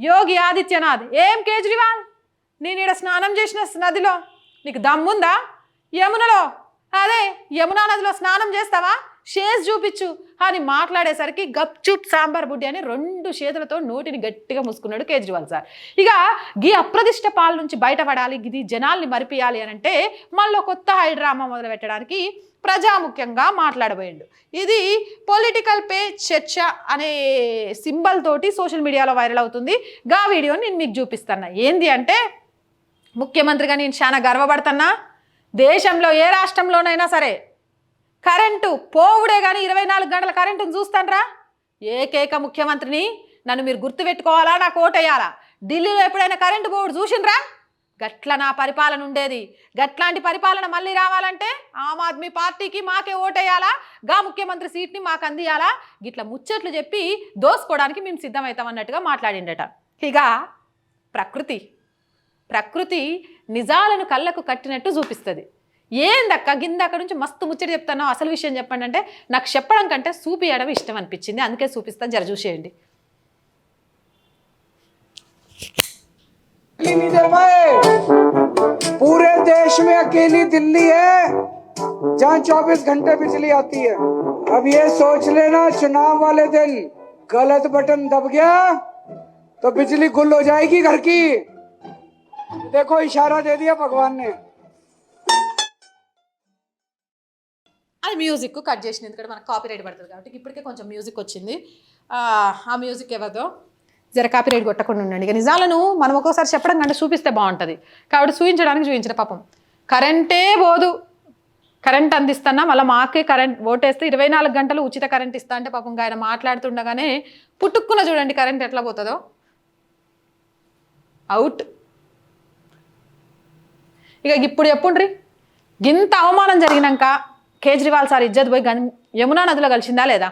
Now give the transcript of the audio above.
యోగి ఆదిత్యనాథ్ ఏం కేజ్రీవాల్ నేను ఈడ స్నానం చేసిన నదిలో నీకు దమ్ముందా? యమునలో అదే యమునా నదిలో స్నానం చేస్తావా? షేజ్ చూపించు అని మాట్లాడేసరికి గప్చుప్ సాంబార్ బుడ్డి అని 2 చేతులతో నోటిని గట్టిగా మూసుకున్నాడు కేజ్రీవాల్ సార్. ఇక గీ అప్రదిష్ట పాల నుంచి బయటపడాలి, ఇది జనాల్ని మరిపియాలి అని అంటే మళ్ళీ కొత్త హైడ్రామా మొదలు పెట్టడానికి ప్రజాముఖ్యంగా మాట్లాడబోయిండు. ఇది పొలిటికల్ పే చర్చ అనే సింబల్ తోటి సోషల్ మీడియాలో వైరల్ అవుతుంది. గా వీడియోని నేను మీకు చూపిస్తున్నా. ఏంది అంటే, ముఖ్యమంత్రిగా నేను చాలా గర్వపడుతున్నా. దేశంలో ఏ రాష్ట్రంలోనైనా సరే కరెంటు పోవుడే కానీ 24 గంటల కరెంటును చూస్తానరా? ఏకైక ముఖ్యమంత్రిని. నన్ను మీరు గుర్తుపెట్టుకోవాలా, నాకు ఓటేయాలా? ఢిల్లీలో ఎప్పుడైనా కరెంటు పోవుడు చూసిండ్రా? గట్ల నా పరిపాలన ఉండేది. గట్లాంటి పరిపాలన మళ్ళీ రావాలంటే ఆమ్ ఆద్మీ పార్టీకి మాకే ఓటేయాలా, గా ముఖ్యమంత్రి సీట్ని మాకు అందియాలా, గిట్ల ముచ్చట్లు చెప్పి దోసుకోవడానికి మేము సిద్ధమవుతాం అన్నట్టుగా మాట్లాడిండట. ఇక ప్రకృతి నిజాలను కళ్ళకు కట్టినట్టు చూపిస్తుంది. ఏందక్క గిందక్క నుంచి మస్తు ముచ్చట చెప్తాను, అసలు విషయం చెప్పండి అంటే నాకు చెప్పడం కంటే చూపియడం ఇష్టం అనిపించింది, అందుకే చూపిస్తాను, జర చూసేయండి. पूरे देश में अकेली दिल्ली है जहाँ 24 घंटे बिजली आती है। अब ये सोच लेना चुनाव वाले दिन गलत बटन दब गया तो बिजली गुल हो जाएगी घर की। देखो इशारा दे दिया भगवान ने। అది మ్యూజిక్ కట్ చేసిన, ఎందుకంటే మనకు కాపీరైట్ పడుతుంది కాబట్టి. ఇప్పటికే కొంచెం మ్యూజిక్ వచ్చింది. ఆ మ్యూజిక్ ఎవరిదో జర కాపీరైట్ కొట్టకుండా ఉండండి. ఇక నిజాలను మనం ఒక్కోసారి చెప్పడం కంటే చూపిస్తే బాగుంటుంది కాబట్టి చూపించిన పాపం కరెంటే పోదు, కరెంట్ అందిస్తున్నా మళ్ళీ మాకే కరెంట్ ఓటేస్తే 24 గంటలు ఉచిత కరెంట్ ఇస్తా అంటే పాపం ఆయన మాట్లాడుతుండగానే పుట్టుక్కున చూడండి కరెంట్ ఎట్లా పోతుందో. అవుట్. ఇక ఇప్పుడు చెప్పుండ్రి, గింత అవమానం జరిగినాక కేజ్రీవాల్ సార్ ఇజ్జత్ పోయి యమునా నదిలో కలిసిందా లేదా?